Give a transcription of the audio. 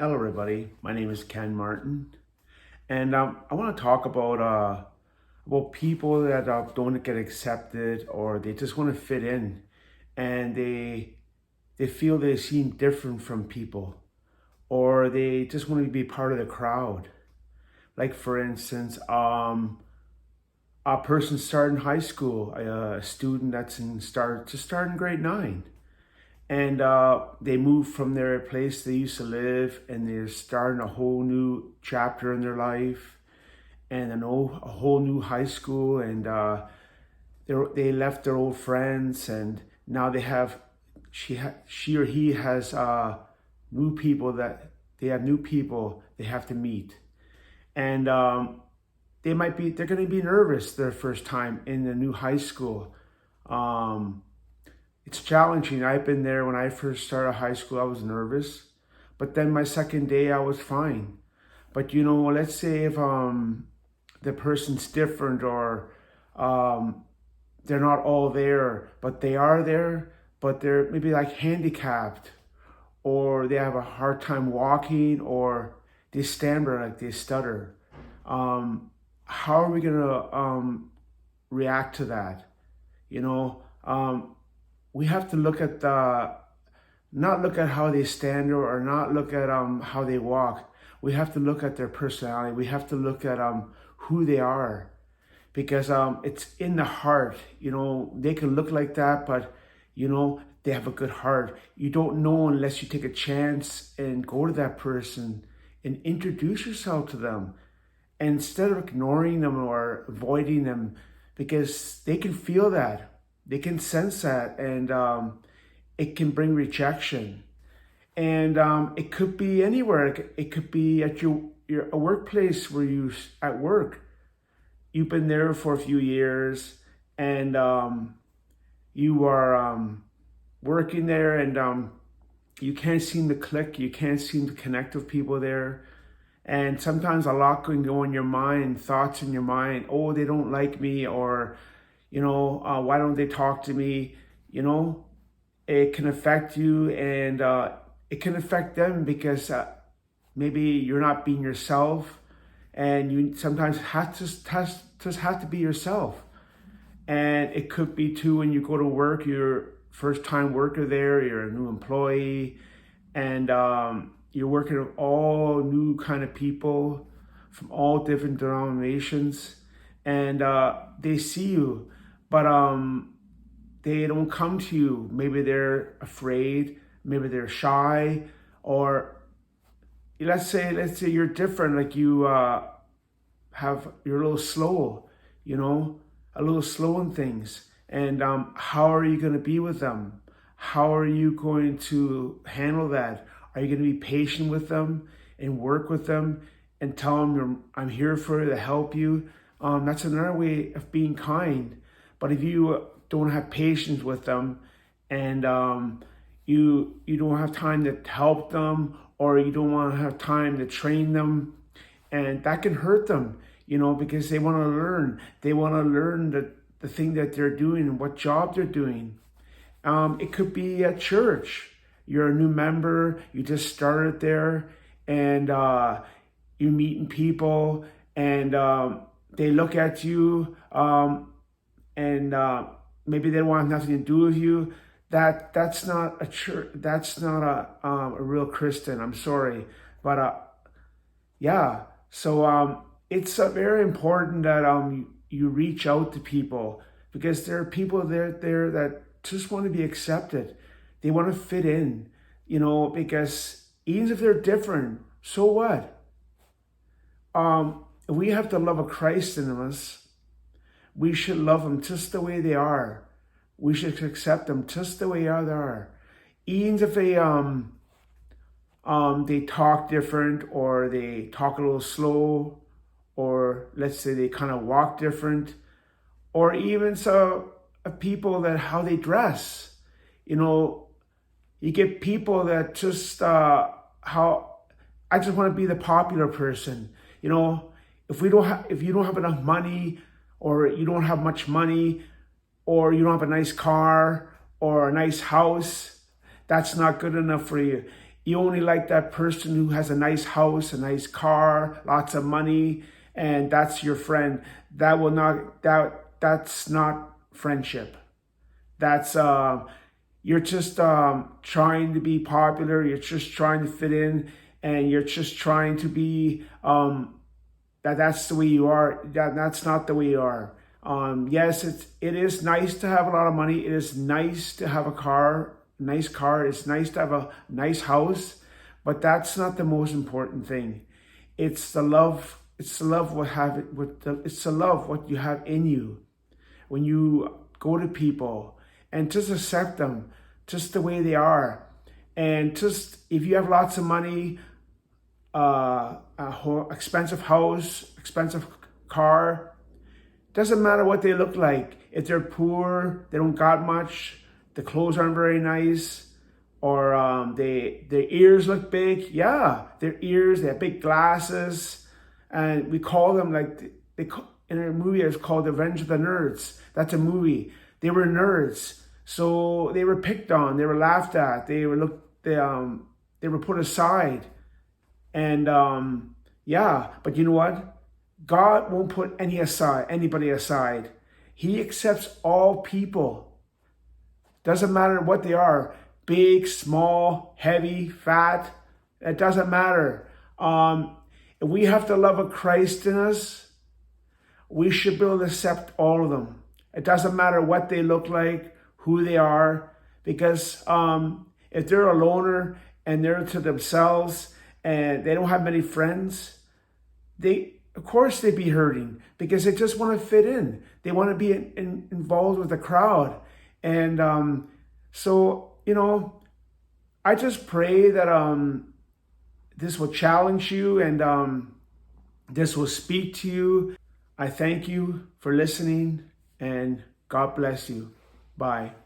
Hello, everybody. My name is Ken Martin, and I want to talk about people that don't get accepted or they just want to fit in, and they feel they seem different from people, or they just want to be part of the crowd. Like for instance, a person starting high school, a student that's starting grade 9. And they moved from their place they used to live, and they're starting a whole new chapter in their life, and a whole new high school. And they left their old friends, and now they have she or he has new people that they have new people they have to meet, and they're going to be nervous their first time in the new high school. Um, it's challenging. I've been there. When I first started high school, I was nervous, but then my second day I was fine. But let's say if the person's different, or they're not all there, but they are there, but they're maybe like handicapped, or they have a hard time walking, or they stammer, like they stutter. How are we gonna react to that? You know, we have to look at not look at how they stand, or not look at how they walk. We have to look at their personality. We have to look at who they are, because it's in the heart. They can look like that, but they have a good heart. You don't know unless you take a chance and go to that person and introduce yourself to them, and instead of ignoring them or avoiding them, because they can feel that. They can sense that, and it can bring rejection. And it could be anywhere. It could be at your a workplace where at work. You've been there for a few years, and you are working there, and you can't seem to click. You can't seem to connect with people there. And sometimes a lot can go in your mind, thoughts in your mind. Oh, they don't like me, or why don't they talk to me? It can affect you, and it can affect them, because maybe you're not being yourself, and you sometimes just have to be yourself. And it could be too when you go to work, you're first time worker there, you're a new employee, and you're working with all new kind of people from all different denominations, and they see you, but they don't come to you. Maybe they're afraid, maybe they're shy, or let's say you're different, like you're a little slow, a little slow in things. And how are you going to be with them? How are you going to handle that? Are you going to be patient with them and work with them and tell them, I'm here for you to help you? That's another way of being kind. But if you don't have patience with them, and you don't have time to help them, or you don't want to have time to train them, and that can hurt them, because they want to learn. They want to learn the thing that they're doing and what job they're doing. It could be at church. You're a new member, you just started there, and you're meeting people, and they look at you, and maybe they want nothing to do with you. That's not a church. That's not a real Christian. I'm sorry, but yeah. So it's very important that you reach out to people, because there are people there that just want to be accepted. They want to fit in, because even if they're different, so what? We have the love of Christ in us. We should love them just the way they are. We should accept them just the way they are. Even if they talk different, or they talk a little slow, or let's say they kind of walk different, or even people that how they dress. You get people that just how I just want to be the popular person. If you don't have enough money, or you don't have much money, or you don't have a nice car or a nice house, that's not good enough for you. You only like that person who has a nice house, a nice car, lots of money, and that's your friend. That's not friendship. That's you're just trying to be popular. You're just trying to fit in, and you're just trying to be that's the way you are. That's not the way you are. Yes, it is nice to have a lot of money. It is nice to have a nice car. It's nice to have a nice house, but that's not the most important thing. It's the love. It's the love it's the love what you have in you when you go to people and just accept them just the way they are. And just if you have lots of money, expensive house, expensive car, doesn't matter what they look like. If they're poor, they don't got much, the clothes aren't very nice, or their ears look big. Yeah, their ears, they have big glasses, and we call them like in a movie it's called Revenge of the Nerds. That's a movie. They were nerds, so they were picked on, they were laughed at, they were put aside, and yeah. But you know what? God won't put anybody aside. He accepts all people. Doesn't matter what they are, big, small, heavy, fat. It doesn't matter. If we have the love of Christ in us, we should be able to accept all of them. It doesn't matter what they look like, who they are, because if they're a loner and they're to themselves and they don't have many friends, of course they'd be hurting because they just want to fit in. They want to be involved with the crowd. And so, I just pray that this will challenge you and this will speak to you. I thank you for listening, and God bless you. Bye.